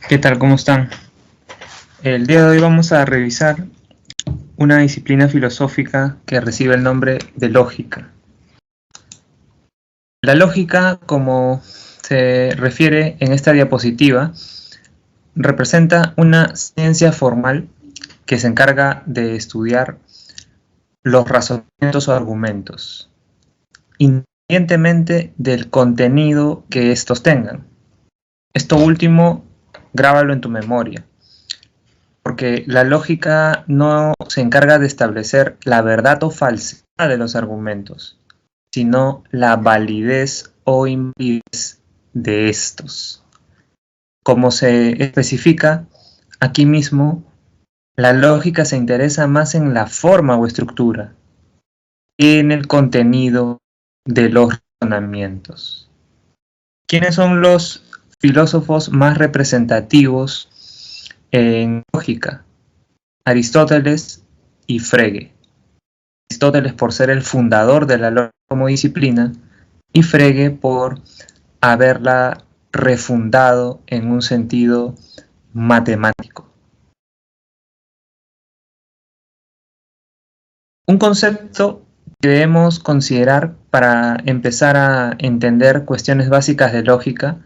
¿Qué tal? ¿Cómo están? El día de hoy vamos a revisar una disciplina filosófica que recibe el nombre de lógica. La lógica, como se refiere en esta diapositiva, representa una ciencia formal que se encarga de estudiar los razonamientos o argumentos, independientemente del contenido que estos tengan. Esto último, grábalo en tu memoria, porque la lógica no se encarga de establecer la verdad o falsedad de los argumentos, sino la validez o invalidez de estos. Como se especifica aquí mismo, la lógica se interesa más en la forma o estructura que en el contenido de los razonamientos. ¿Quiénes son los filósofos más representativos en lógica? Aristóteles y Frege. Aristóteles por ser el fundador de la lógica como disciplina y Frege por haberla refundado en un sentido matemático. Un concepto que debemos considerar para empezar a entender cuestiones básicas de lógica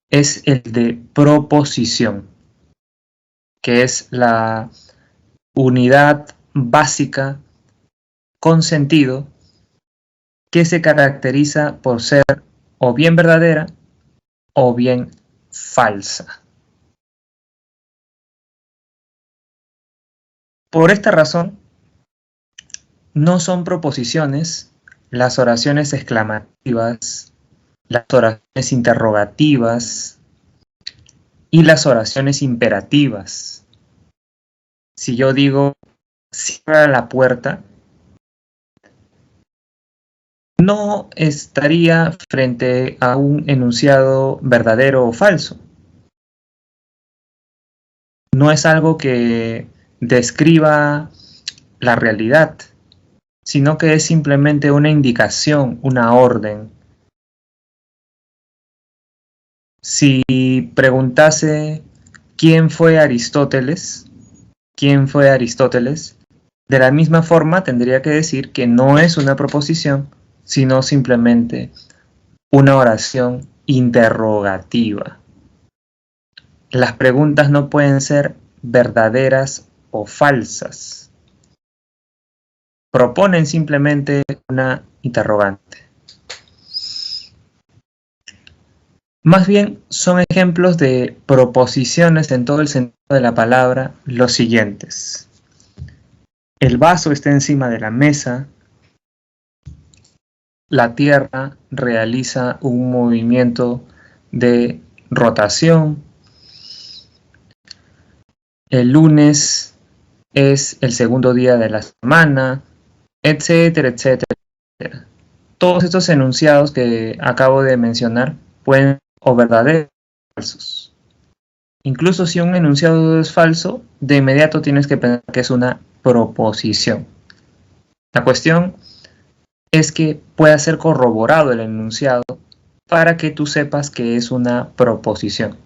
es el de proposición, que es la unidad básica con sentido que se caracteriza por ser o bien verdadera o bien falsa. Por esta razón, no son proposiciones las oraciones exclamativas, las oraciones interrogativas y las oraciones imperativas. Si yo digo, cierra la puerta, no estaría frente a un enunciado verdadero o falso. No es algo que describa la realidad, sino que es simplemente una indicación, una orden. Si preguntase ¿quién fue Aristóteles? ¿Quién fue Aristóteles? De la misma forma tendría que decir que no es una proposición, sino simplemente una oración interrogativa. Las preguntas no pueden ser verdaderas o falsas. Proponen simplemente una interrogante. Más bien son ejemplos de proposiciones en todo el sentido de la palabra los siguientes. El vaso está encima de la mesa. La Tierra realiza un movimiento de rotación. El lunes es el segundo día de la semana, etcétera, etcétera, etcétera. Todos estos enunciados que acabo de mencionar pueden ser o verdaderos o falsos. Incluso si un enunciado es falso, de inmediato tienes que pensar que es una proposición. La cuestión es que pueda ser corroborado el enunciado para que tú sepas que es una proposición.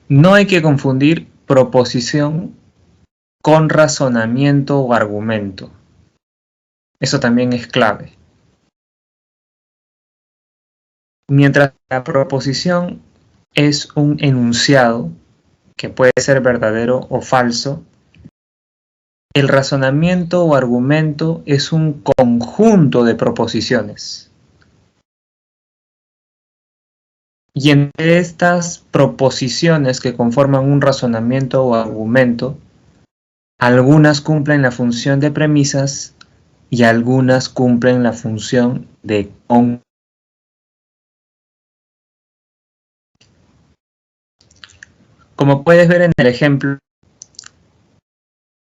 No hay que confundir proposición con razonamiento o argumento. Eso también es clave. Mientras la proposición es un enunciado que puede ser verdadero o falso, el razonamiento o argumento es un conjunto de proposiciones. Y entre estas proposiciones que conforman un razonamiento o argumento, algunas cumplen la función de premisas y algunas cumplen la función de conclusión. Como puedes ver en el ejemplo,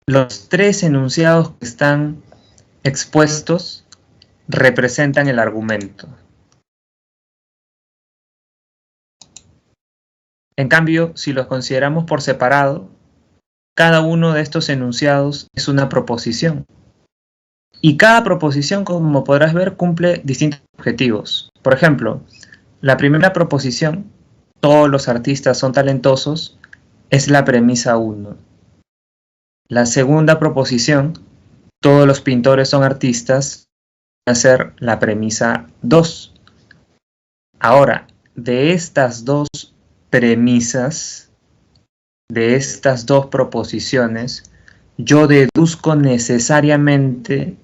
los tres enunciados que están expuestos representan el argumento. En cambio, si los consideramos por separado, cada uno de estos enunciados es una proposición. Y cada proposición, como podrás ver, cumple distintos objetivos. Por ejemplo, La primera proposición, todos los artistas son talentosos, es la premisa 1. La segunda proposición, todos los pintores son artistas, va a ser la premisa 2. Ahora, de estas dos premisas, de estas dos proposiciones, yo deduzco necesariamente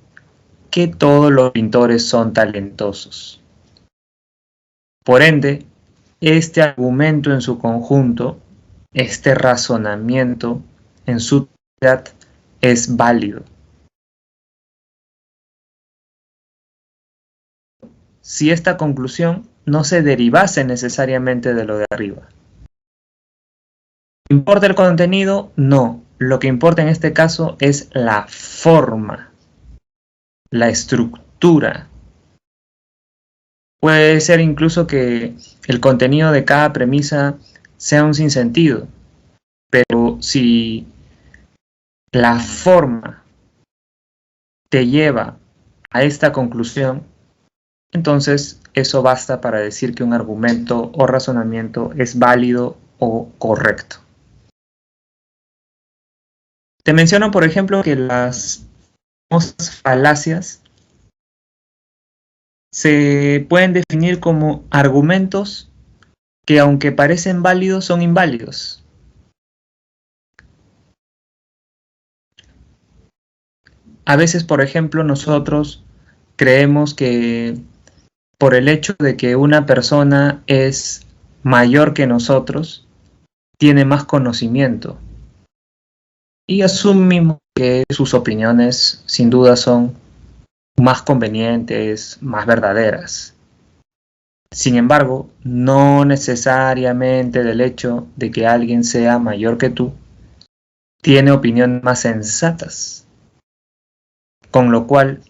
que todos los pintores son talentosos. Por ende, este argumento en su conjunto, este razonamiento en su totalidad es válido. Si esta conclusión no se derivase necesariamente de lo de arriba. ¿Importa el contenido? No. Lo que importa en este caso es la forma, la estructura. Puede ser incluso que el contenido de cada premisa sea un sinsentido, pero si la forma te lleva a esta conclusión, entonces eso basta para decir que un argumento o razonamiento es válido o correcto. Te menciono, por ejemplo, que las famosas falacias se pueden definir como argumentos que, aunque parecen válidos, son inválidos. A veces, por ejemplo, nosotros creemos que por el hecho de que una persona es mayor que nosotros, tiene más conocimiento. Y asumimos que sus opiniones sin duda son más convenientes, más verdaderas. Sin embargo, no necesariamente del hecho de que alguien sea mayor que tú, tiene opiniones más sensatas. Con lo cual,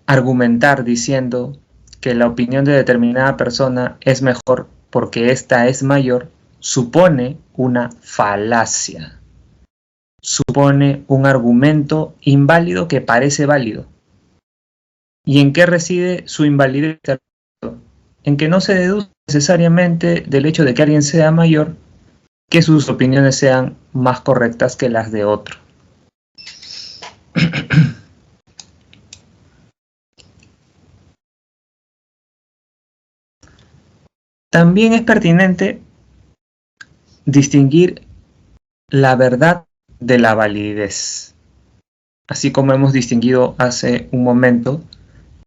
argumentar diciendo que la opinión de determinada persona es mejor porque ésta es mayor, supone una falacia. Supone un argumento inválido que parece válido. ¿Y en qué reside su invalidez? En que no se deduce necesariamente del hecho de que alguien sea mayor que sus opiniones sean más correctas que las de otro. También es pertinente distinguir la verdad de la validez, así como hemos distinguido hace un momento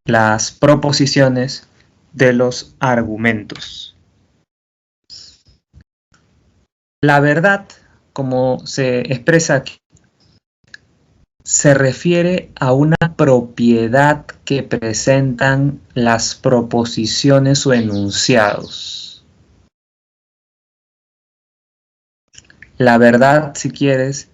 las proposiciones de los argumentos. La verdad, como se expresa aquí, se refiere a una propiedad que presentan las proposiciones o enunciados. La verdad, si quieres,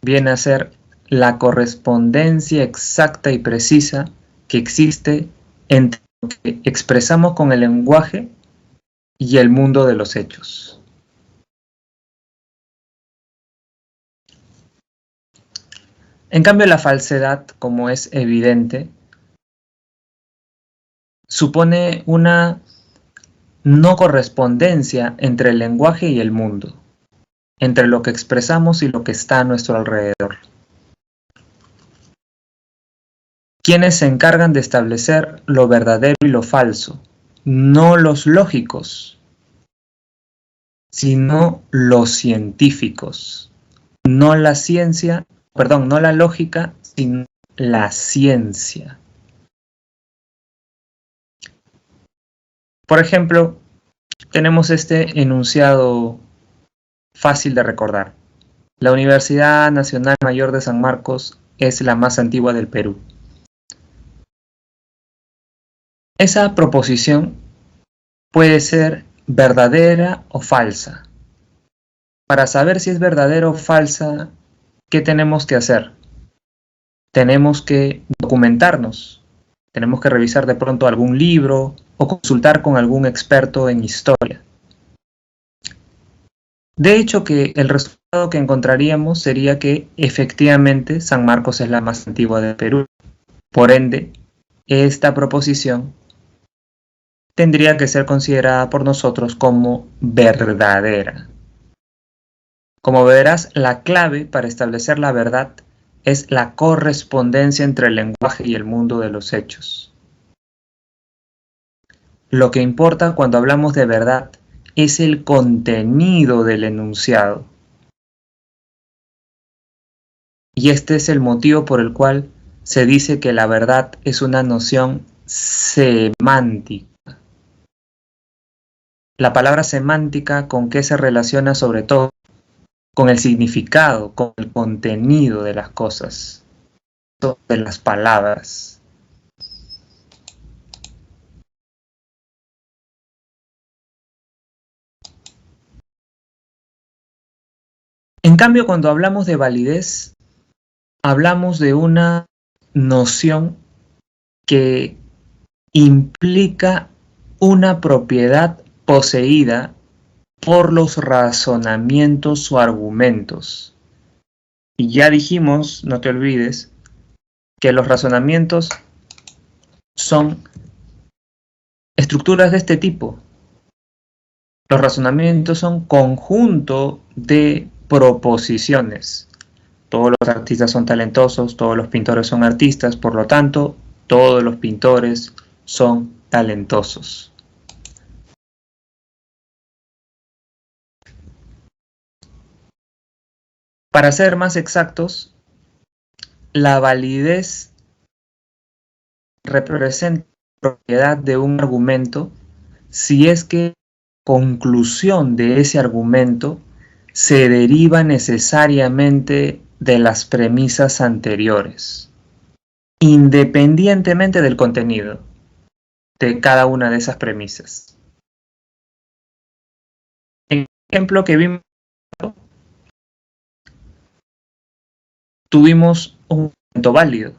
viene a ser la correspondencia exacta y precisa que existe entre lo que expresamos con el lenguaje y el mundo de los hechos. En cambio, la falsedad, como es evidente, supone una no correspondencia entre el lenguaje y el mundo, entre lo que expresamos y lo que está a nuestro alrededor. ¿Quiénes se encargan de establecer lo verdadero y lo falso? No los lógicos, sino los científicos. No la ciencia, perdón, no la lógica, sino la ciencia. Por ejemplo, tenemos este enunciado fácil de recordar. La Universidad Nacional Mayor de San Marcos es la más antigua del Perú. Esa proposición puede ser verdadera o falsa. Para saber si es verdadera o falsa, ¿qué tenemos que hacer? Tenemos que documentarnos. Tenemos que revisar de pronto algún libro o consultar con algún experto en historia. De hecho, que el resultado que encontraríamos sería que efectivamente San Marcos es la más antigua del Perú. Por ende, esta proposición tendría que ser considerada por nosotros como verdadera. Como verás, la clave para establecer la verdad es la correspondencia entre el lenguaje y el mundo de los hechos. Lo que importa cuando hablamos de verdad es el contenido del enunciado. Y este es el motivo por el cual se dice que la verdad es una noción semántica. La palabra semántica, ¿con qué se relaciona sobre todo? Con el significado, con el contenido de las cosas, de las palabras. En cambio, cuando hablamos de validez, hablamos de una noción que implica una propiedad poseída por los razonamientos o argumentos. Y ya dijimos, no te olvides, que los razonamientos son estructuras de este tipo. Los razonamientos son conjunto de proposiciones. Todos los artistas son talentosos, todos los pintores son artistas, por lo tanto, todos los pintores son talentosos. Para ser más exactos, la validez representa la propiedad de un argumento si es que la conclusión de ese argumento se deriva necesariamente de las premisas anteriores, independientemente del contenido de cada una de esas premisas. En el ejemplo que vimos, tuvimos un argumento válido,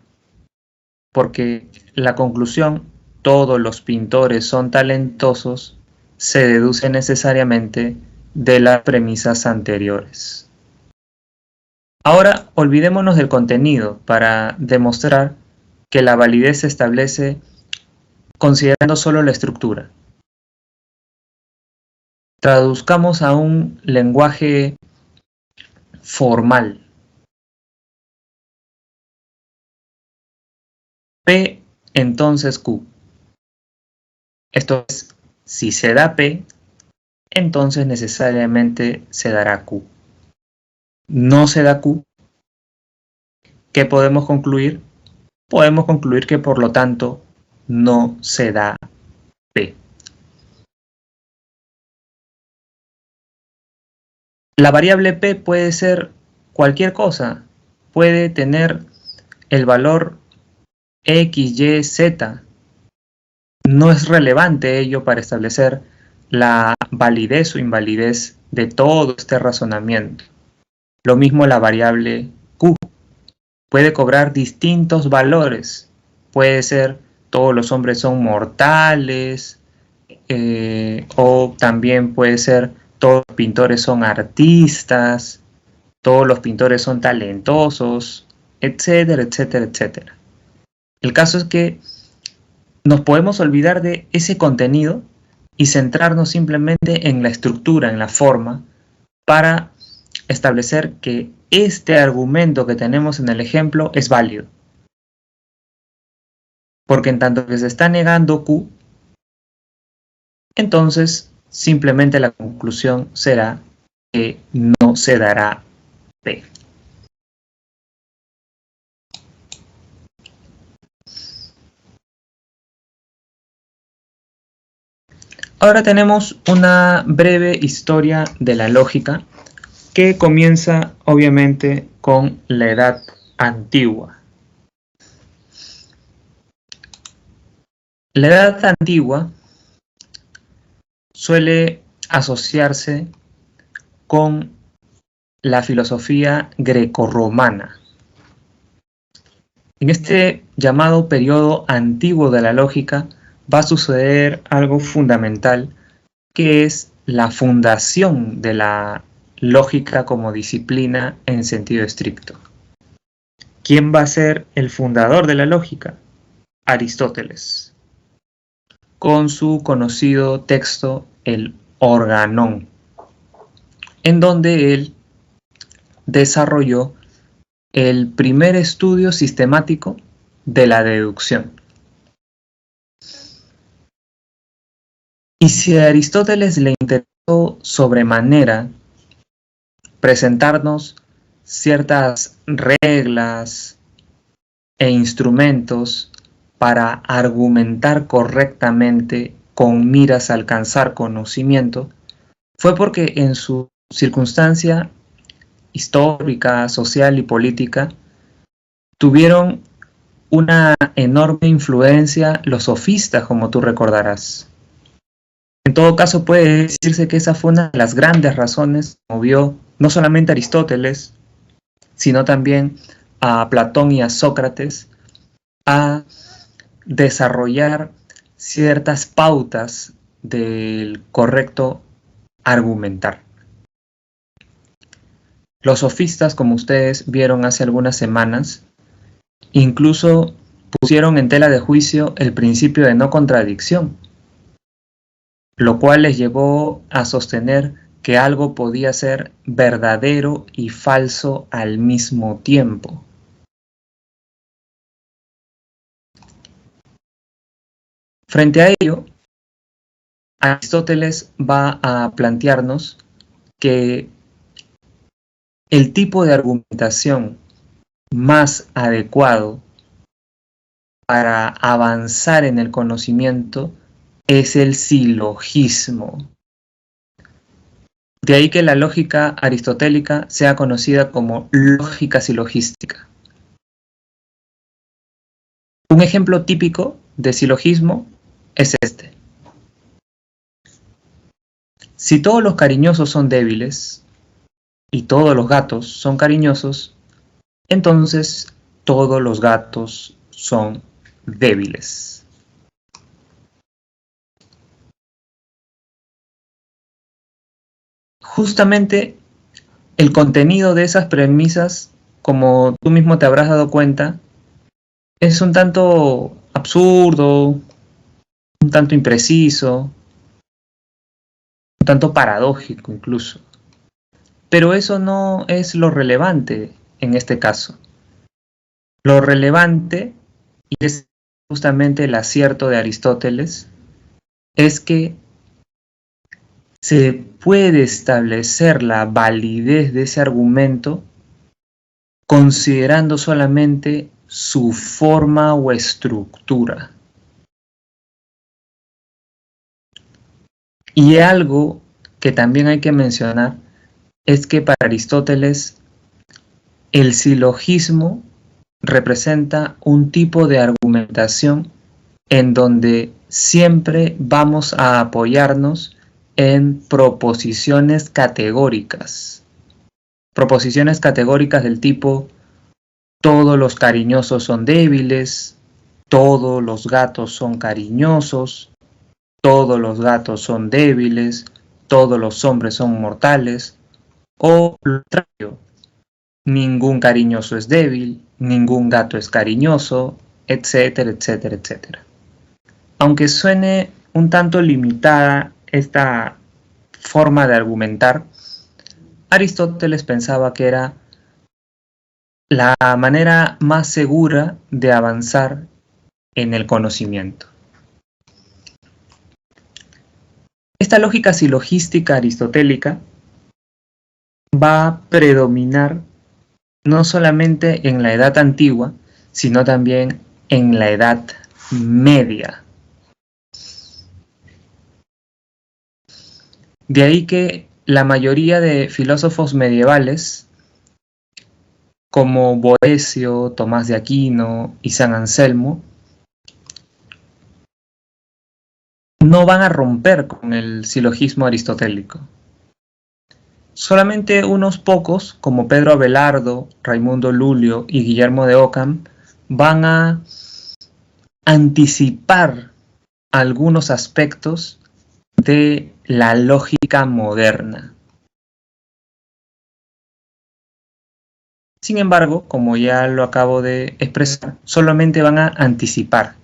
porque la conclusión, todos los pintores son talentosos, se deduce necesariamente de las premisas anteriores. Ahora olvidémonos del contenido para demostrar que la validez se establece considerando solo la estructura. Traduzcamos a un lenguaje formal. P, entonces Q. Esto es, si se da P, entonces necesariamente se dará Q. No se da Q, ¿qué podemos concluir? Podemos concluir que por lo tanto no se da P. La variable P puede ser cualquier cosa, puede tener el valor X, Y, Z. No es relevante ello para establecer la validez o invalidez de todo este razonamiento. Lo mismo la variable Q. Puede cobrar distintos valores. Puede ser todos los hombres son mortales, o también puede ser todos los pintores son artistas, todos los pintores son talentosos, etcétera, etcétera, etcétera. El caso es que nos podemos olvidar de ese contenido y centrarnos simplemente en la estructura, en la forma, para establecer que este argumento que tenemos en el ejemplo es válido. Porque en tanto que se está negando Q, entonces simplemente la conclusión será que no se dará P. Ahora tenemos una breve historia de la lógica que comienza obviamente con la Edad Antigua. La Edad Antigua suele asociarse con la filosofía grecorromana. En este llamado periodo antiguo de la lógica va a suceder algo fundamental, que es la fundación de la lógica como disciplina en sentido estricto. ¿Quién va a ser el fundador de la lógica? Aristóteles. con su conocido texto El Organón, en donde él desarrolló el primer estudio sistemático de la deducción. Y si a Aristóteles le interesó sobremanera presentarnos ciertas reglas e instrumentos para argumentar correctamente con miras a alcanzar conocimiento, fue porque en su circunstancia histórica, social y política tuvieron una enorme influencia los sofistas, como tú recordarás. En todo caso, puede decirse que esa fue una de las grandes razones que movió no solamente a Aristóteles, sino también a Platón y a Sócrates a desarrollar ciertas pautas del correcto argumentar. Los sofistas, como ustedes vieron hace algunas semanas, incluso pusieron en tela de juicio el principio de no contradicción, lo cual les llevó a sostener que algo podía ser verdadero y falso al mismo tiempo. Frente a ello, Aristóteles va a plantearnos que el tipo de argumentación más adecuado para avanzar en el conocimiento es el silogismo. De ahí que la lógica aristotélica sea conocida como lógica silogística. Un ejemplo típico de silogismo es este. Si todos los cariñosos son débiles y todos los gatos son cariñosos, entonces todos los gatos son débiles. Justamente el contenido de esas premisas, como tú mismo te habrás dado cuenta, es un tanto absurdo, un tanto impreciso, un tanto paradójico incluso. Pero eso no es lo relevante en este caso. Lo relevante, y es justamente el acierto de Aristóteles, es que se puede establecer la validez de ese argumento considerando solamente su forma o estructura. Y algo que también hay que mencionar es que para Aristóteles el silogismo representa un tipo de argumentación en donde siempre vamos a apoyarnos en proposiciones categóricas. Proposiciones categóricas del tipo: todos los cariñosos son débiles, todos los gatos son cariñosos, todos los gatos son débiles, todos los hombres son mortales, o lo contrario, ningún cariñoso es débil, ningún gato es cariñoso, etcétera, etcétera, etcétera. Aunque suene un tanto limitada esta forma de argumentar, Aristóteles pensaba que era la manera más segura de avanzar en el conocimiento. Esta lógica silogística aristotélica va a predominar no solamente en la Edad Antigua, sino también en la Edad Media. De ahí que la mayoría de filósofos medievales, como Boecio, Tomás de Aquino y San Anselmo, no van a romper con el silogismo aristotélico. Solamente unos pocos, como Pedro Abelardo, Raimundo Lulio y Guillermo de Ockham, van a anticipar algunos aspectos de la lógica moderna. Sin embargo, como ya lo acabo de expresar, solamente van a anticipar.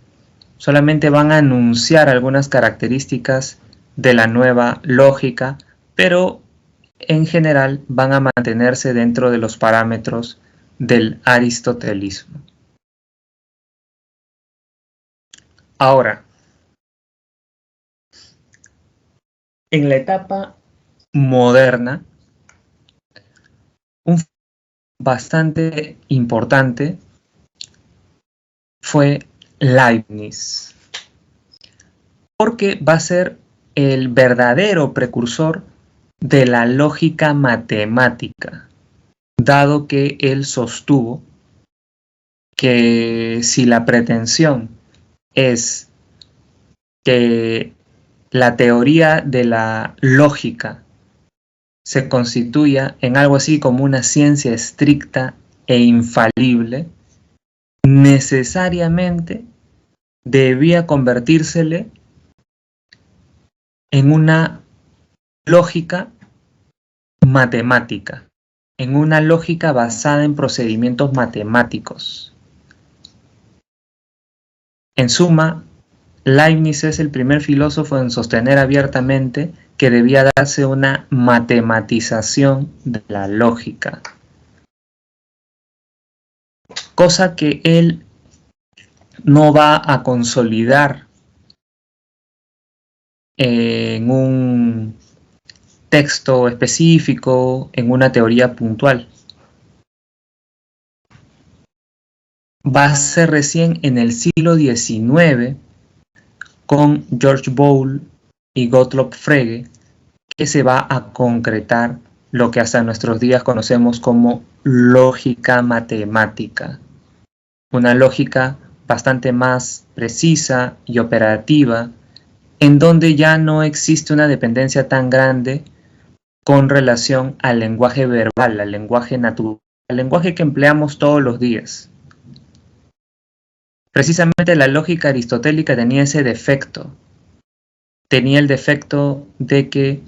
solamente van a anunciar algunas características de la nueva lógica, pero en general van a mantenerse dentro de los parámetros del aristotelismo. Ahora, en la etapa moderna, un bastante importante fue Leibniz, porque va a ser el verdadero precursor de la lógica matemática, dado que él sostuvo que si la pretensión es que la teoría de la lógica se constituya en algo así como una ciencia estricta e infalible, necesariamente debía convertírsele en una lógica matemática, en una lógica basada en procedimientos matemáticos. En suma, Leibniz es el primer filósofo en sostener abiertamente que debía darse una matematización de la lógica, cosa que él no va a consolidar en un texto específico, en una teoría puntual. Va a ser recién en el siglo XIX, con George Boole y Gottlob Frege, que se va a concretar lo que hasta nuestros días conocemos como lógica matemática. Una lógica bastante más precisa y operativa, en donde ya no existe una dependencia tan grande con relación al lenguaje verbal, al lenguaje natural, al lenguaje que empleamos todos los días. Precisamente la lógica aristotélica tenía ese defecto. Tenía el defecto de que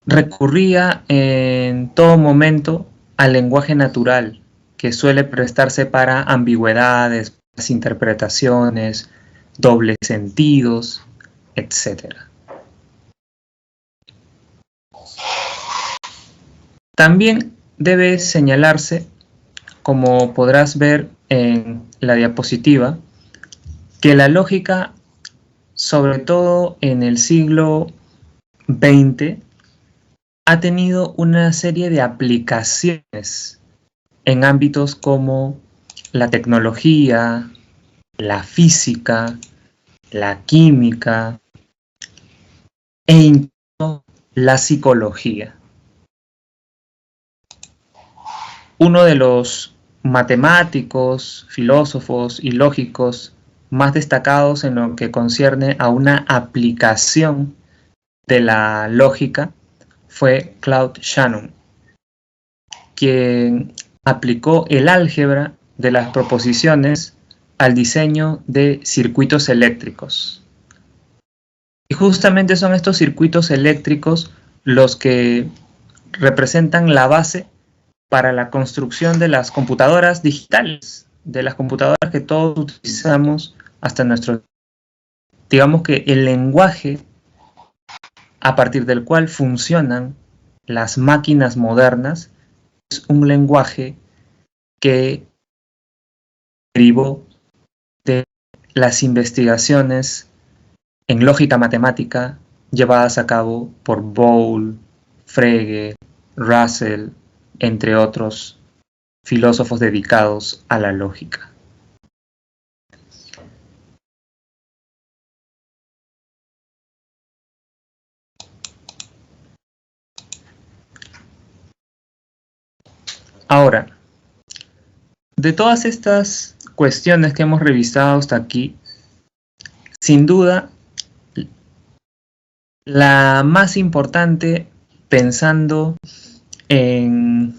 recurría en todo momento al lenguaje natural, que suele prestarse para ambigüedades, interpretaciones, dobles sentidos, etc. También debe señalarse, como podrás ver en la diapositiva, que la lógica, sobre todo en el siglo XX, ha tenido una serie de aplicaciones en ámbitos como la tecnología, la física, la química e incluso la psicología. Uno de los matemáticos, filósofos y lógicos más destacados en lo que concierne a una aplicación de la lógica fue Claude Shannon, quien aplicó el álgebra de las proposiciones al diseño de circuitos eléctricos. Y justamente son estos circuitos eléctricos los que representan la base para la construcción de las computadoras digitales, de las computadoras que todos utilizamos hasta nuestro... Digamos que el lenguaje a partir del cual funcionan las máquinas modernas es un lenguaje que derivó de las investigaciones en lógica matemática llevadas a cabo por Boole, Frege, Russell, entre otros filósofos dedicados a la lógica. Ahora, de todas estas cuestiones que hemos revisado hasta aquí, sin duda, la más importante, pensando en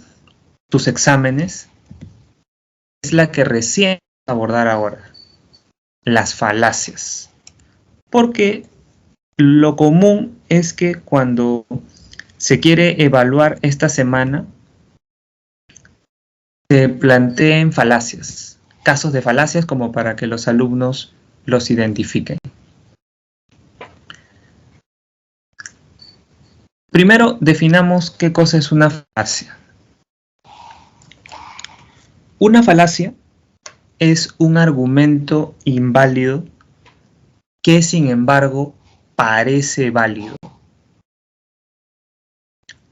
tus exámenes, es la que recién vamos a abordar ahora, las falacias. Porque lo común es que cuando se quiere evaluar esta semana, se planteen falacias. casos de falacias como para que los alumnos los identifiquen. Primero, definamos qué cosa es una falacia. Una falacia es un argumento inválido que, sin embargo, parece válido.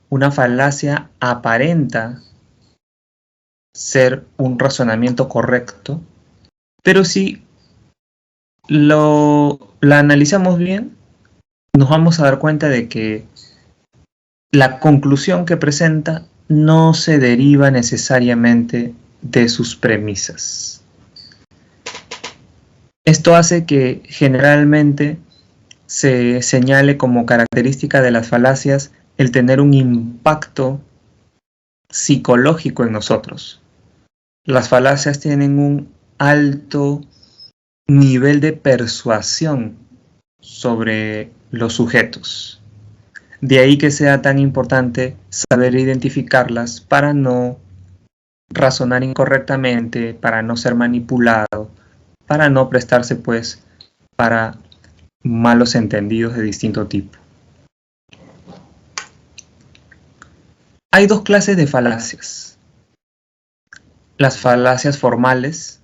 Una falacia aparenta ser un razonamiento correcto, pero si la analizamos bien, nos vamos a dar cuenta de que la conclusión que presenta no se deriva necesariamente de sus premisas. Esto hace que generalmente se señale como característica de las falacias el tener un impacto psicológico en nosotros. Las falacias tienen un alto nivel de persuasión sobre los sujetos. De ahí que sea tan importante saber identificarlas para no razonar incorrectamente, para no ser manipulado, para no prestarse pues para malos entendidos de distinto tipo. Hay dos clases de falacias: las falacias formales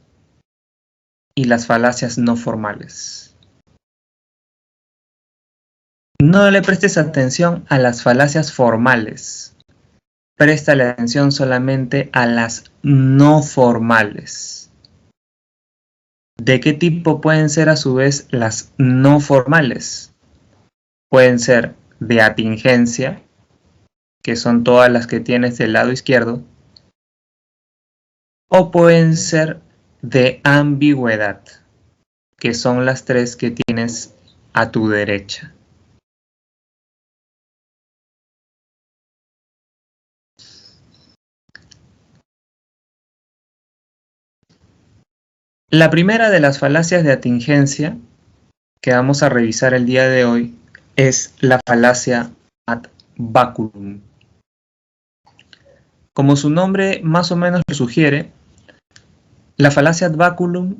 y las falacias no formales. No le prestes atención a las falacias formales. Préstale atención solamente a las no formales. ¿De qué tipo pueden ser a su vez las no formales? Pueden ser de atingencia, que son todas las que tienes del lado izquierdo, o pueden ser de ambigüedad, que son las tres que tienes a tu derecha. La primera de las falacias de atingencia que vamos a revisar el día de hoy es la falacia ad baculum. Como su nombre más o menos lo sugiere, la falacia ad baculum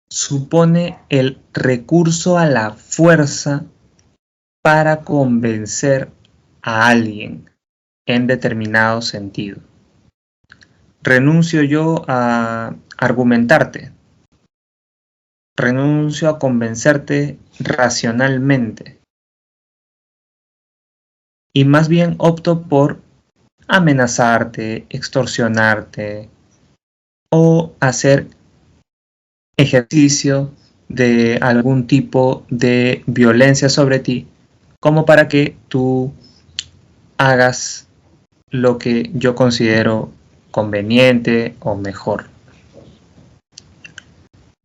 supone el recurso a la fuerza para convencer a alguien en determinado sentido. Renuncio yo a argumentarte. Renuncio a convencerte racionalmente. Y más bien opto por amenazarte, extorsionarte o hacer ejercicio de algún tipo de violencia sobre ti, como para que tú hagas lo que yo considero conveniente o mejor.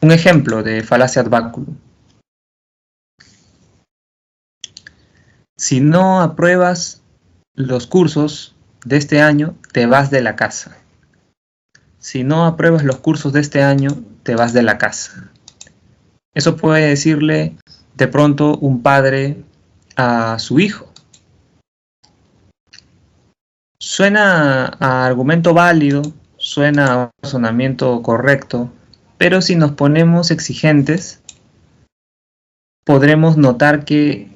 Un ejemplo de falacia ad baculum. Si no apruebas los cursos de este año, te vas de la casa. Si no apruebas los cursos de este año, te vas de la casa. Eso puede decirle de pronto un padre a su hijo. Suena a argumento válido, suena a un razonamiento correcto, pero si nos ponemos exigentes, podremos notar que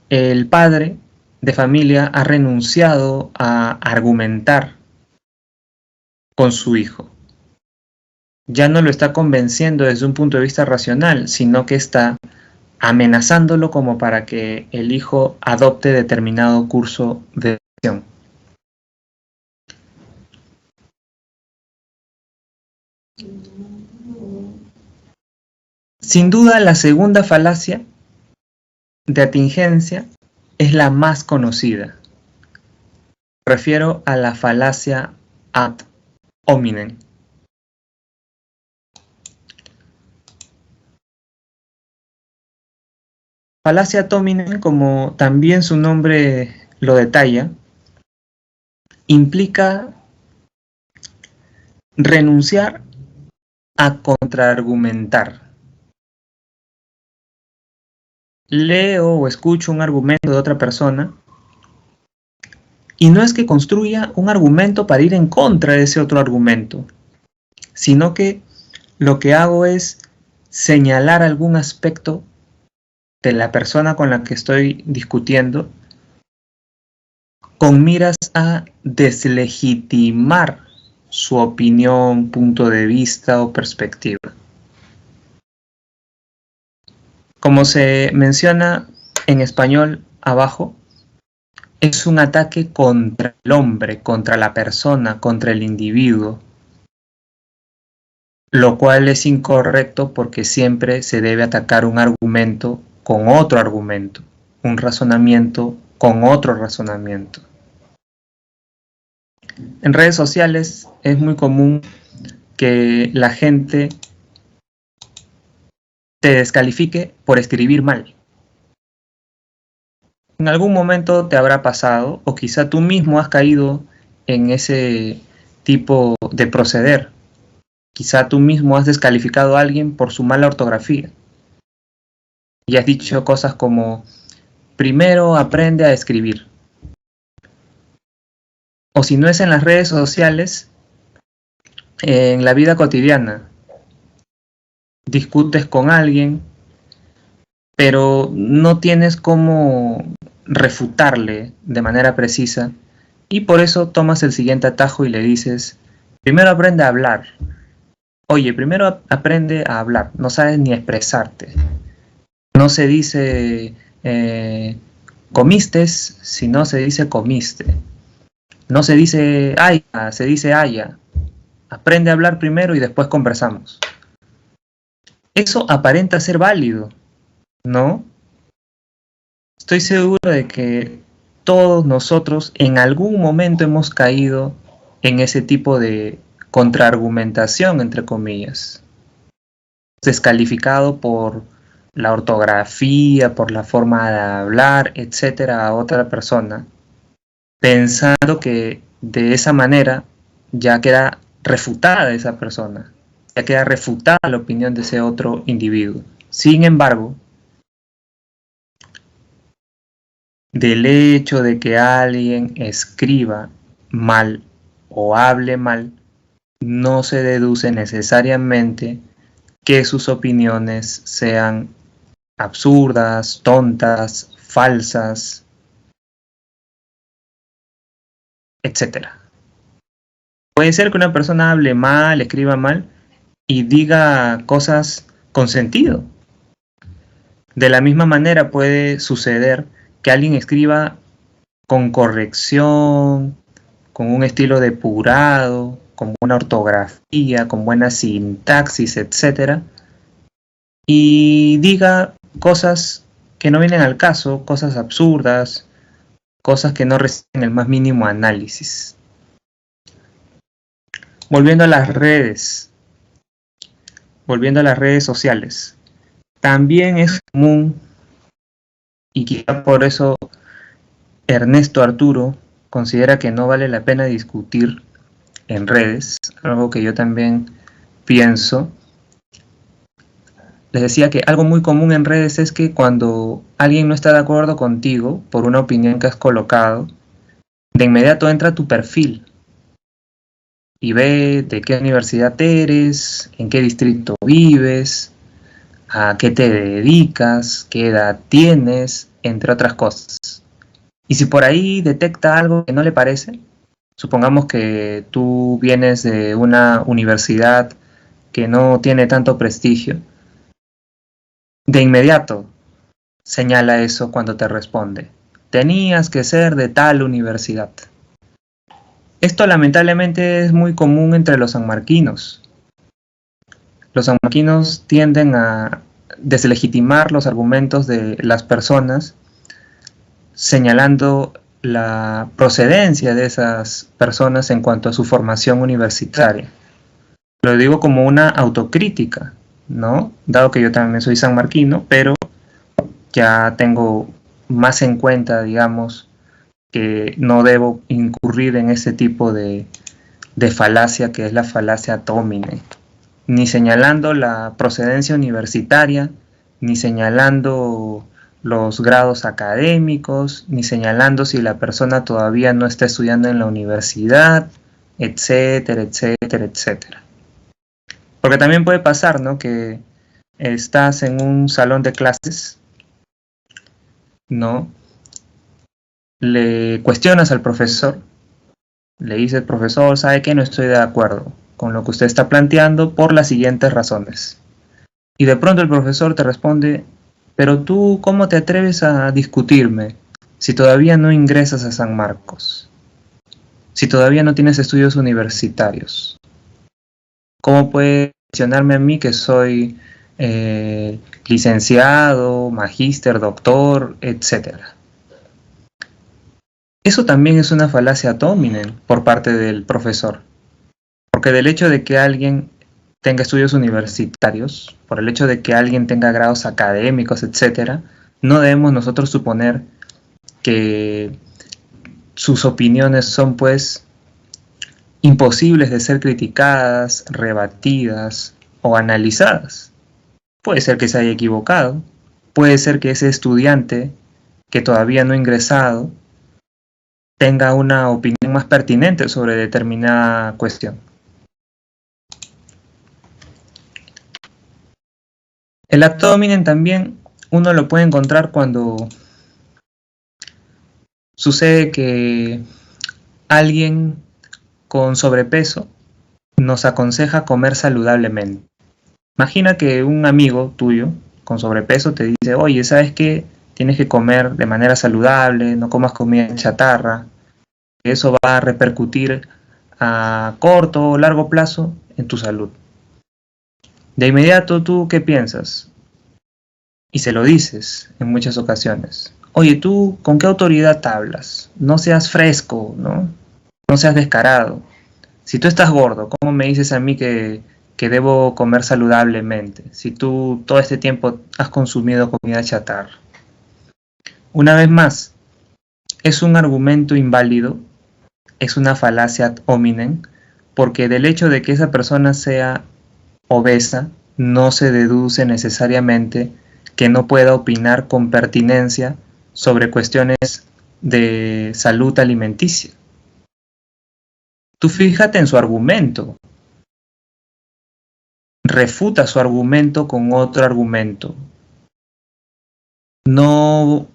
el padre de familia ha renunciado a argumentar con su hijo. Ya no lo está convenciendo desde un punto de vista racional, sino que está amenazándolo como para que el hijo adopte determinado curso de acción. Sin duda, la segunda falacia de atingencia es la más conocida. Me refiero a la falacia ad hominem. Falacia ad hominem, como también su nombre lo detalla, implica renunciar a contraargumentar. Leo o escucho un argumento de otra persona y no es que construya un argumento para ir en contra de ese otro argumento, sino que lo que hago es señalar algún aspecto de la persona con la que estoy discutiendo con miras a deslegitimar su opinión, punto de vista o perspectiva. Como se menciona en español abajo, es un ataque contra el hombre, contra la persona, contra el individuo, lo cual es incorrecto porque siempre se debe atacar un argumento con otro argumento, un razonamiento con otro razonamiento. En redes sociales es muy común que la gente te descalifique por escribir mal. En algún momento te habrá pasado, o quizá tú mismo has caído en ese tipo de proceder. Quizá tú mismo has descalificado a alguien por su mala ortografía. Y has dicho cosas como, primero aprende a escribir. O si no es en las redes sociales, en la vida cotidiana. Discutes con alguien, pero no tienes cómo refutarle de manera precisa, y por eso tomas el siguiente atajo y le dices, primero aprende a hablar. Oye, primero aprende a hablar, no sabes ni expresarte. No se dice comiste, sino se dice comiste. No se dice haya, se dice haya. Aprende a hablar primero y después conversamos. Eso aparenta ser válido, ¿no? Estoy seguro de que todos nosotros en algún momento hemos caído en ese tipo de contraargumentación, entre comillas. Descalificado por la ortografía, por la forma de hablar, etcétera, a otra persona, pensando que de esa manera ya queda refutada esa persona, ya queda refutada la opinión de ese otro individuo. Sin embargo, del hecho de que alguien escriba mal o hable mal, no se deduce necesariamente que sus opiniones sean absurdas, tontas, falsas, etc. Puede ser que una persona hable mal, escriba mal y diga cosas con sentido. De la misma manera puede suceder que alguien escriba con corrección, con un estilo depurado, con buena ortografía, con buena sintaxis, etc. Y diga cosas que no vienen al caso, cosas absurdas, cosas que no reciben el más mínimo análisis. Volviendo a las redes sociales, también es común, y quizá por eso Ernesto Arturo considera que no vale la pena discutir en redes, algo que yo también pienso. Les decía que algo muy común en redes es que cuando alguien no está de acuerdo contigo por una opinión que has colocado, de inmediato entra a tu perfil y ve de qué universidad eres, en qué distrito vives, a qué te dedicas, qué edad tienes, entre otras cosas. Y si por ahí detecta algo que no le parece, supongamos que tú vienes de una universidad que no tiene tanto prestigio, de inmediato señala eso cuando te responde. Tenías que ser de tal universidad. Esto lamentablemente es muy común entre los sanmarquinos. Los sanmarquinos tienden a deslegitimar los argumentos de las personas, señalando la procedencia de esas personas en cuanto a su formación universitaria. Lo digo como una autocrítica, ¿no? Dado que yo también soy sanmarquino, pero ya tengo más en cuenta, digamos, que no debo incurrir en ese tipo de falacia que es la falacia ad hominem, ni señalando la procedencia universitaria, ni señalando los grados académicos, ni señalando si la persona todavía no está estudiando en la universidad, etcétera, etcétera, etcétera. Porque también puede pasar, ¿no? Que estás en un salón de clases, ¿no? Le cuestionas al profesor, le dices, profesor, ¿sabe qué? No estoy de acuerdo con lo que usted está planteando por las siguientes razones. Y de pronto el profesor te responde, pero tú, ¿cómo te atreves a discutirme si todavía no ingresas a San Marcos? Si todavía no tienes estudios universitarios. ¿Cómo puedes mencionarme a mí que soy licenciado, magíster, doctor, etcétera? Eso también es una falacia ad hominem por parte del profesor. Porque del hecho de que alguien tenga estudios universitarios, por el hecho de que alguien tenga grados académicos, etcétera, no debemos nosotros suponer que sus opiniones son pues imposibles de ser criticadas, rebatidas o analizadas. Puede ser que se haya equivocado, puede ser que ese estudiante que todavía no ha ingresado tenga una opinión más pertinente sobre determinada cuestión. El ad hominem también uno lo puede encontrar cuando sucede que alguien con sobrepeso nos aconseja comer saludablemente. Imagina que un amigo tuyo con sobrepeso te dice, oye, ¿sabes qué? Tienes que comer de manera saludable, no comas comida chatarra. Eso va a repercutir a corto o largo plazo en tu salud. De inmediato, ¿tú qué piensas? Y se lo dices en muchas ocasiones. Oye, ¿tú con qué autoridad hablas? No seas fresco, ¿no? No seas descarado. Si tú estás gordo, ¿cómo me dices a mí que debo comer saludablemente? Si tú todo este tiempo has consumido comida chatarra. Una vez más, es un argumento inválido, es una falacia ad hominem, porque del hecho de que esa persona sea obesa, no se deduce necesariamente que no pueda opinar con pertinencia sobre cuestiones de salud alimenticia. Tú fíjate en su argumento, refuta su argumento con otro argumento. No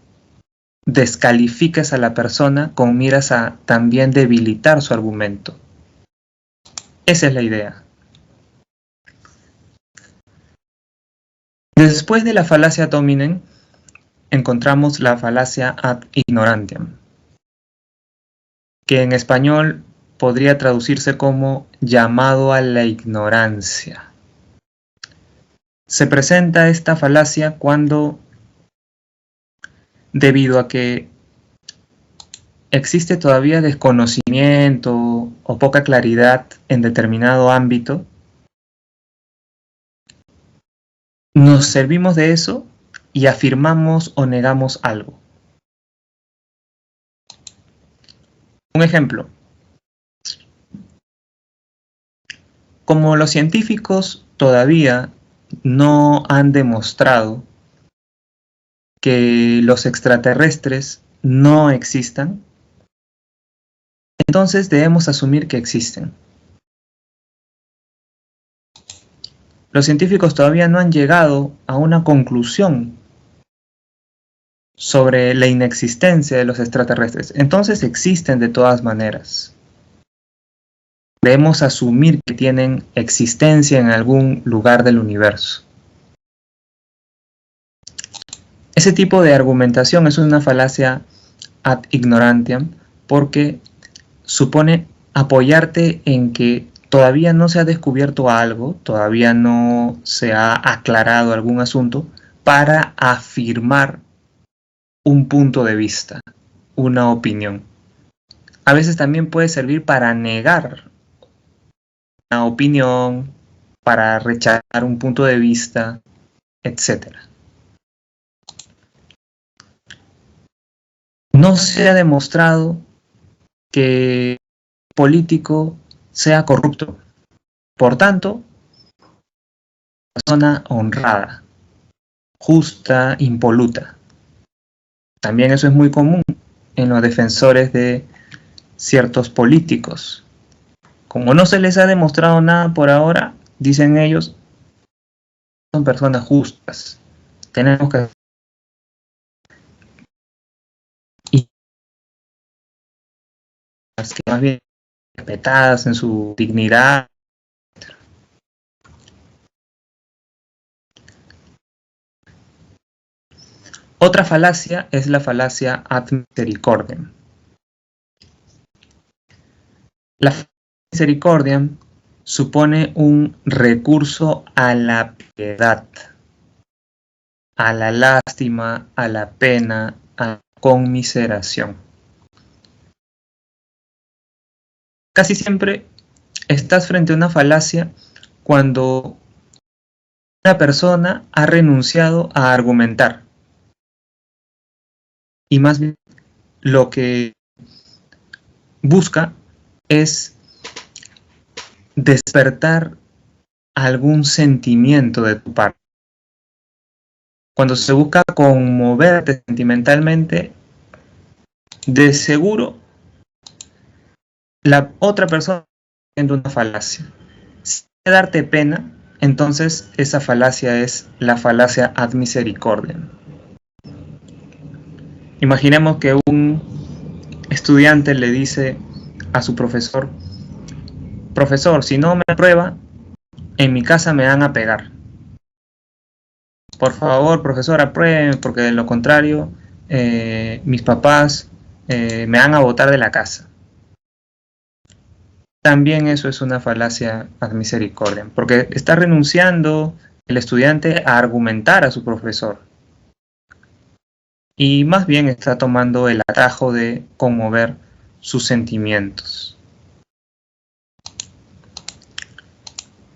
descalifiques a la persona con miras a también debilitar su argumento. Esa es la idea. Después de la falacia ad hominem, encontramos la falacia ad ignorantiam, que en español podría traducirse como llamado a la ignorancia. Se presenta esta falacia cuando, debido a que existe todavía desconocimiento o poca claridad en determinado ámbito, nos servimos de eso y afirmamos o negamos algo. Un ejemplo. Como los científicos todavía no han demostrado que los extraterrestres no existan, entonces debemos asumir que existen. Los científicos todavía no han llegado a una conclusión sobre la inexistencia de los extraterrestres. Entonces existen de todas maneras. Debemos asumir que tienen existencia en algún lugar del universo. Ese tipo de argumentación es una falacia ad ignorantiam porque supone apoyarte en que todavía no se ha descubierto algo, todavía no se ha aclarado algún asunto para afirmar un punto de vista, una opinión. A veces también puede servir para negar una opinión, para rechazar un punto de vista, etc. No se ha demostrado que el político sea corrupto. Por tanto, persona honrada, justa, impoluta. También eso es muy común en los defensores de ciertos políticos. Como no se les ha demostrado nada por ahora, dicen ellos, son personas justas. Tenemos que y las que más bien respetadas en su dignidad. Otra falacia es la falacia ad misericordiam. La falacia ad misericordiam supone un recurso a la piedad, a la lástima, a la pena, a la conmiseración. Casi siempre estás frente a una falacia cuando una persona ha renunciado a argumentar. Y más bien lo que busca es despertar algún sentimiento de tu parte. Cuando se busca conmoverte sentimentalmente, de seguro la otra persona está haciendo una falacia. Si quiere darte pena, entonces esa falacia es la falacia ad misericordiam. Imaginemos que un estudiante le dice a su profesor, profesor, si no me aprueba, en mi casa me van a pegar. Por favor, profesor, apruebe, porque de lo contrario, mis papás me van a botar de la casa. También eso es una falacia ad misericordiam, porque está renunciando el estudiante a argumentar a su profesor. Y más bien está tomando el atajo de conmover sus sentimientos.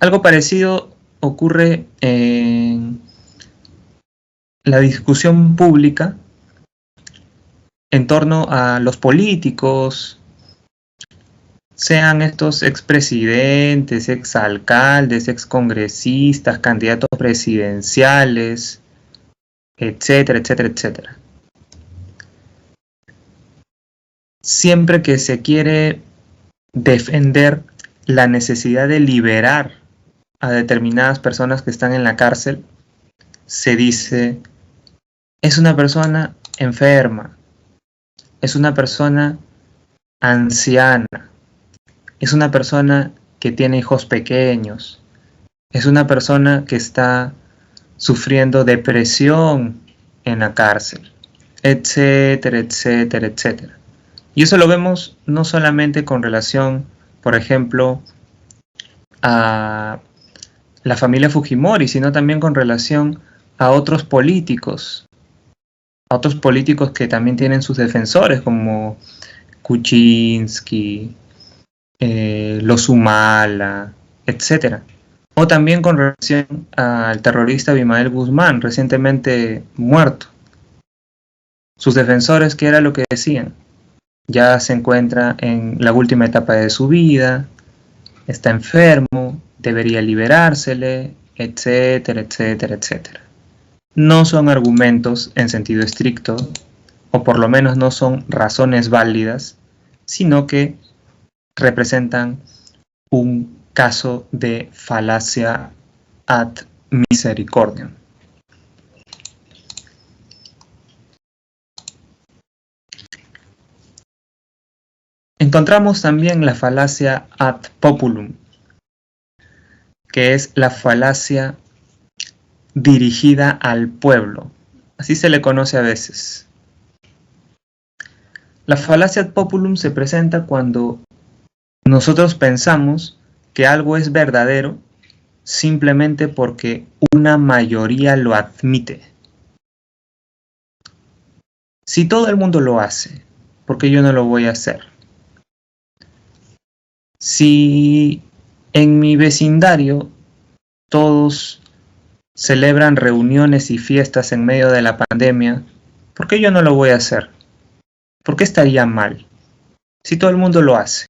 Algo parecido ocurre en la discusión pública en torno a los políticos, sean estos expresidentes, exalcaldes, excongresistas, candidatos presidenciales, etcétera, etcétera, etcétera. Siempre que se quiere defender la necesidad de liberar a determinadas personas que están en la cárcel, se dice, es una persona enferma, es una persona anciana, es una persona que tiene hijos pequeños, es una persona que está sufriendo depresión en la cárcel, etcétera, etcétera, etcétera. Y eso lo vemos no solamente con relación, por ejemplo, a la familia Fujimori, sino también con relación a otros políticos que también tienen sus defensores, como Kuczynski, los Humala, etc. O también con relación al terrorista Abimael Guzmán, recientemente muerto. Sus defensores, ¿qué era lo que decían? Ya se encuentra en la última etapa de su vida, está enfermo, debería liberársele, etcétera, etcétera, etcétera. No son argumentos en sentido estricto, o por lo menos no son razones válidas, sino que representan un caso de falacia ad misericordiam. Encontramos también la falacia ad populum, que es la falacia dirigida al pueblo. Así se le conoce a veces. La falacia ad populum se presenta cuando nosotros pensamos que algo es verdadero simplemente porque una mayoría lo admite. Si todo el mundo lo hace, ¿por qué yo no lo voy a hacer? Si en mi vecindario todos celebran reuniones y fiestas en medio de la pandemia, ¿por qué yo no lo voy a hacer? ¿Por qué estaría mal? Si todo el mundo lo hace.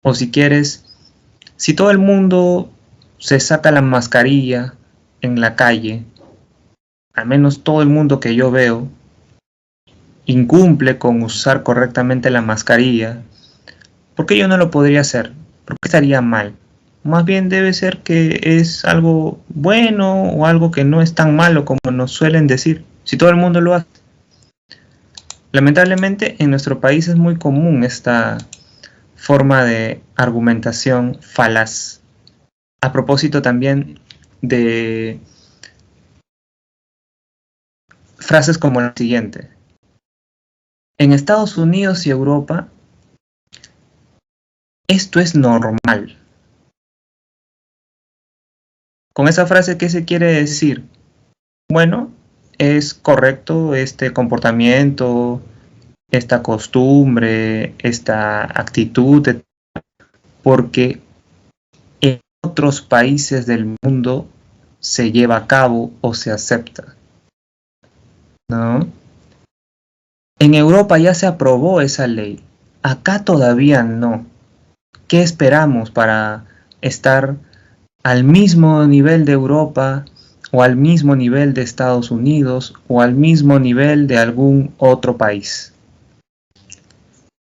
O si quieres, si todo el mundo se saca la mascarilla en la calle, al menos todo el mundo que yo veo, incumple con usar correctamente la mascarilla, ¿por qué yo no lo podría hacer? ¿Por qué estaría mal? Más bien debe ser que es algo bueno o algo que no es tan malo como nos suelen decir, si todo el mundo lo hace. Lamentablemente en nuestro país es muy común esta forma de argumentación falaz. A propósito también de frases como la siguiente. En Estados Unidos y Europa, esto es normal. Con esa frase, ¿qué se quiere decir? Bueno, es correcto este comportamiento, esta costumbre, esta actitud, porque en otros países del mundo se lleva a cabo o se acepta, ¿no? En Europa ya se aprobó esa ley, acá todavía no. ¿Qué esperamos para estar al mismo nivel de Europa o al mismo nivel de Estados Unidos o al mismo nivel de algún otro país?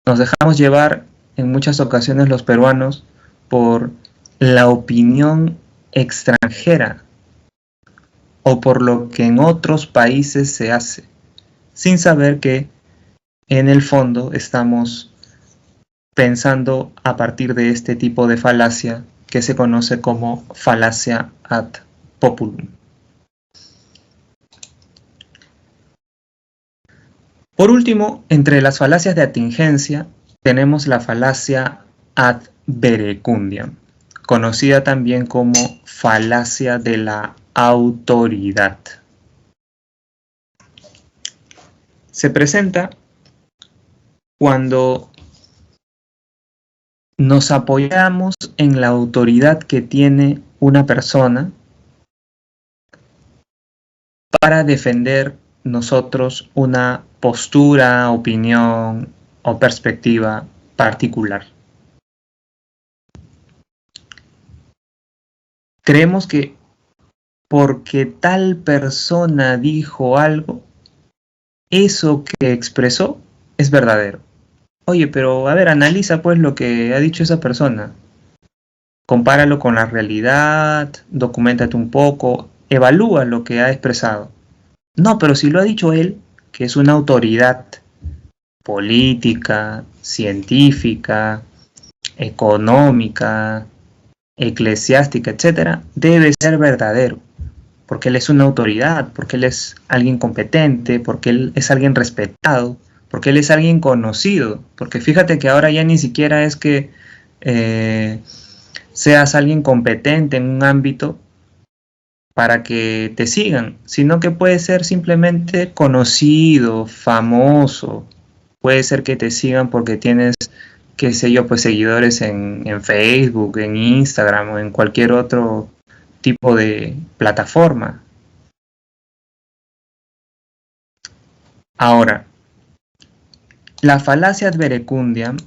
Nos dejamos llevar en muchas ocasiones los peruanos por la opinión extranjera o por lo que en otros países se hace, sin saber que en el fondo estamos pensando a partir de este tipo de falacia que se conoce como falacia ad populum. Por último, entre las falacias de atingencia tenemos la falacia ad verecundiam, conocida también como falacia de la autoridad. Se presenta cuando nos apoyamos en la autoridad que tiene una persona para defender nosotros una postura, opinión o perspectiva particular. Creemos que porque tal persona dijo algo, eso que expresó es verdadero. Oye, pero a ver, analiza pues lo que ha dicho esa persona. Compáralo con la realidad, documéntate un poco, evalúa lo que ha expresado. No, pero si lo ha dicho él, que es una autoridad política, científica, económica, eclesiástica, etcétera, debe ser verdadero, porque él es una autoridad, porque él es alguien competente, porque él es alguien respetado, porque él es alguien conocido, porque fíjate que ahora ya ni siquiera es que seas alguien competente en un ámbito para que te sigan, sino que puede ser simplemente conocido, famoso, puede ser que te sigan porque tienes, qué sé yo, pues seguidores en Facebook, en Instagram o en cualquier otro tipo de plataforma. Ahora, la falacia ad verecundiam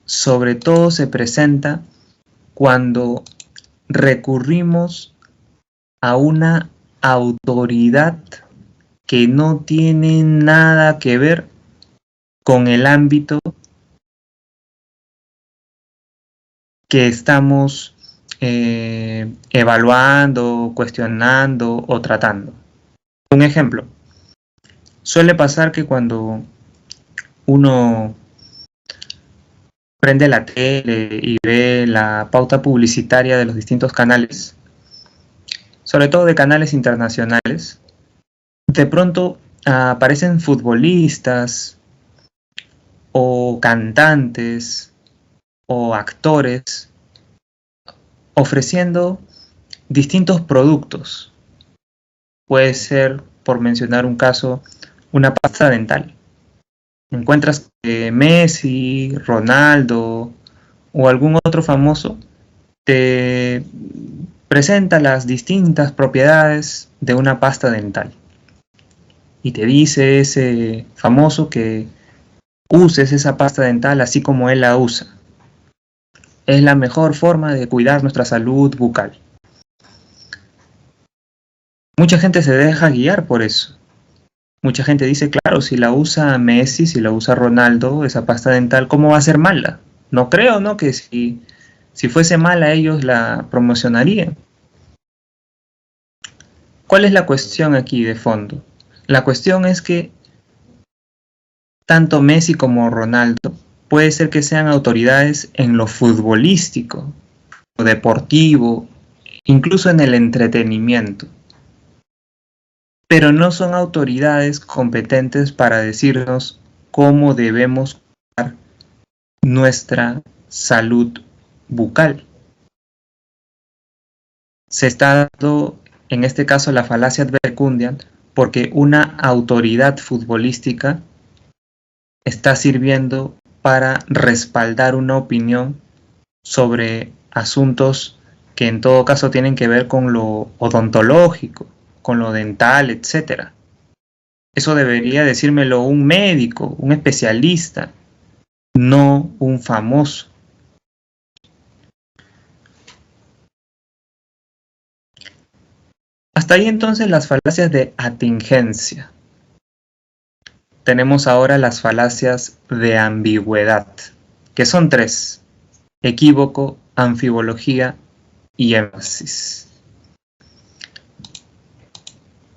sobre todo se presenta cuando recurrimos a una autoridad que no tiene nada que ver con el ámbito que estamos evaluando, cuestionando o tratando. Un ejemplo, suele pasar que cuando uno prende la tele y ve la pauta publicitaria de los distintos canales, sobre todo de canales internacionales, de pronto aparecen futbolistas o cantantes o actores ofreciendo distintos productos. Puede ser, por mencionar un caso, una pasta dental. Encuentras que Messi, Ronaldo o algún otro famoso te presenta las distintas propiedades de una pasta dental y te dice ese famoso que uses esa pasta dental así como él la usa. Es la mejor forma de cuidar nuestra salud bucal. Mucha gente se deja guiar por eso. Mucha gente dice, claro, si la usa Messi, si la usa Ronaldo, esa pasta dental, ¿cómo va a ser mala? No creo, ¿no? Que si Si fuese mala, ellos la promocionarían. ¿Cuál es la cuestión aquí de fondo? La cuestión es que tanto Messi como Ronaldo puede ser que sean autoridades en lo futbolístico, lo deportivo, incluso en el entretenimiento, pero no son autoridades competentes para decirnos cómo debemos cuidar nuestra salud bucal. Se está dando, en este caso, la falacia ad verecundiam, porque una autoridad futbolística está sirviendo para respaldar una opinión sobre asuntos que en todo caso tienen que ver con lo odontológico, con lo dental, etc. Eso debería decírmelo un médico, un especialista, no un famoso. Hasta ahí entonces las falacias de atingencia. Tenemos ahora las falacias de ambigüedad, que son 3: equívoco, anfibología y énfasis.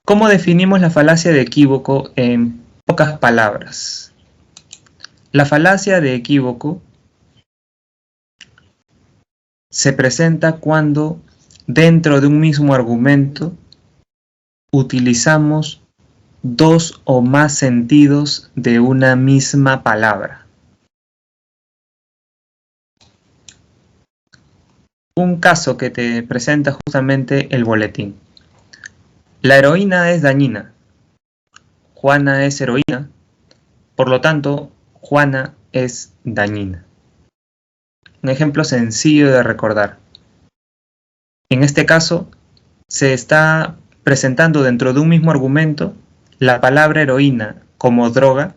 ¿Cómo definimos la falacia de equívoco en pocas palabras? La falacia de equívoco se presenta cuando dentro de un mismo argumento utilizamos 2 o más sentidos de una misma palabra. Un caso que te presenta justamente el boletín. La heroína es dañina. Juana es heroína. Por lo tanto, Juana es dañina. Un ejemplo sencillo de recordar. En este caso, se está presentando dentro de un mismo argumento la palabra heroína como droga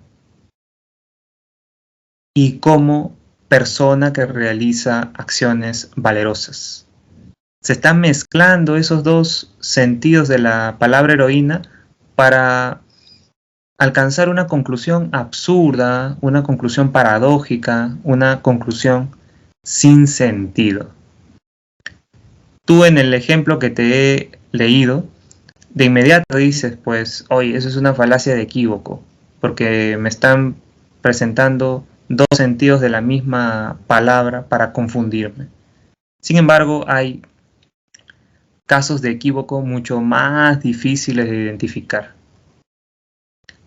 y como persona que realiza acciones valerosas. Se están mezclando esos 2 sentidos de la palabra heroína para alcanzar una conclusión absurda, una conclusión paradójica, una conclusión sin sentido. Tú en el ejemplo que te he leído, de inmediato dices, pues, oye, eso es una falacia de equívoco, porque me están presentando 2 sentidos de la misma palabra para confundirme. Sin embargo, hay casos de equívoco mucho más difíciles de identificar.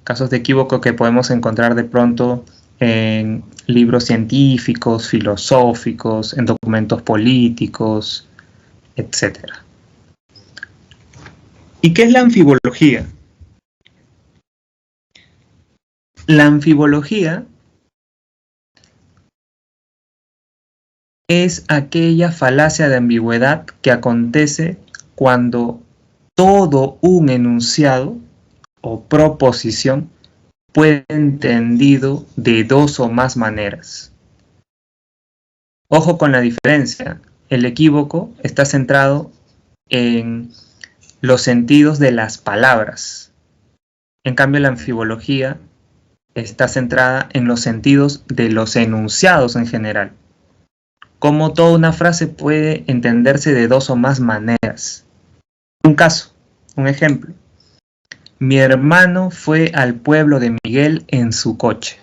Casos de equívoco que podemos encontrar de pronto en libros científicos, filosóficos, en documentos políticos, etc. ¿Y qué es la anfibología? La anfibología es aquella falacia de ambigüedad que acontece cuando todo un enunciado o proposición puede ser entendido de 2 o más maneras. Ojo con la diferencia. El equívoco está centrado en los sentidos de las palabras. En cambio, la anfibología está centrada en los sentidos de los enunciados en general. Cómo toda una frase puede entenderse de 2 o más maneras. Un caso, un ejemplo. Mi hermano fue al pueblo de Miguel en su coche.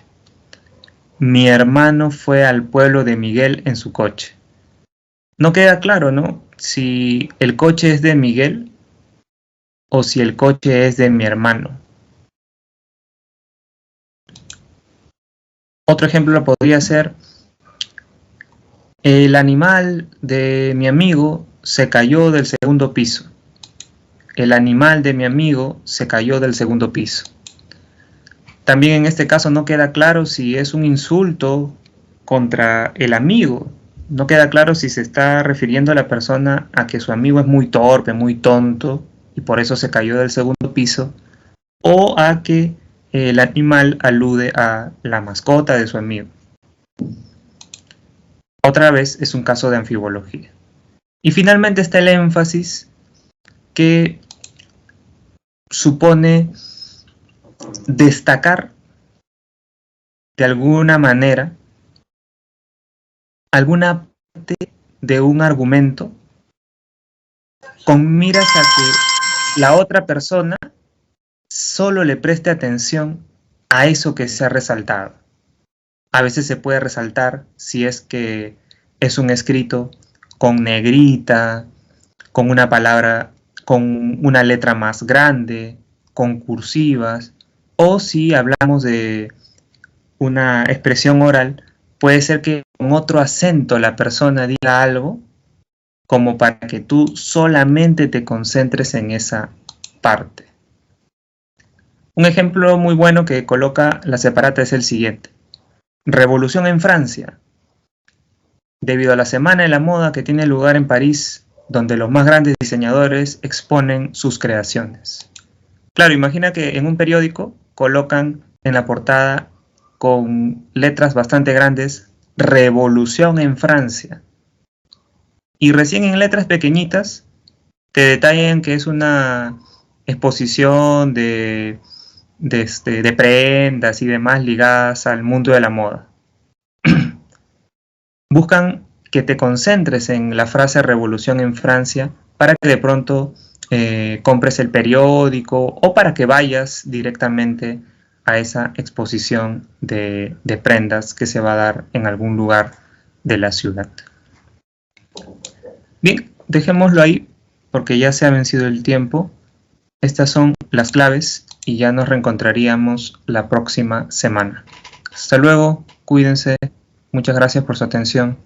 Mi hermano fue al pueblo de Miguel en su coche. No queda claro, ¿no? Si el coche es de Miguel o si el coche es de mi hermano. Otro ejemplo podría ser: el animal de mi amigo se cayó del segundo piso. El animal de mi amigo se cayó del segundo piso. También en este caso no queda claro si es un insulto contra el amigo. No queda claro si se está refiriendo a la persona a que su amigo es muy torpe, muy tonto y por eso se cayó del segundo piso, o a que el animal alude a la mascota de su amigo. Otra vez es un caso de anfibología. Y finalmente está el énfasis, que supone destacar de alguna manera alguna parte de un argumento con miras a que la otra persona solo le preste atención a eso que se ha resaltado. A veces se puede resaltar si es que es un escrito con negrita, con una palabra, con una letra más grande, con cursivas, o si hablamos de una expresión oral, puede ser que con otro acento la persona diga algo como para que tú solamente te concentres en esa parte. Un ejemplo muy bueno que coloca la separata es el siguiente. Revolución en Francia. Debido a la Semana de la Moda que tiene lugar en París, donde los más grandes diseñadores exponen sus creaciones. Claro, imagina que en un periódico colocan en la portada con letras bastante grandes, Revolución en Francia. Y recién en letras pequeñitas te detallan que es una exposición de prendas y demás ligadas al mundo de la moda. Buscan que te concentres en la frase Revolución en Francia para que de pronto compres el periódico o para que vayas directamente a esa exposición de prendas que se va a dar en algún lugar de la ciudad. Bien, dejémoslo ahí porque ya se ha vencido el tiempo. Estas son las claves y ya nos reencontraríamos la próxima semana. Hasta luego, cuídense, muchas gracias por su atención.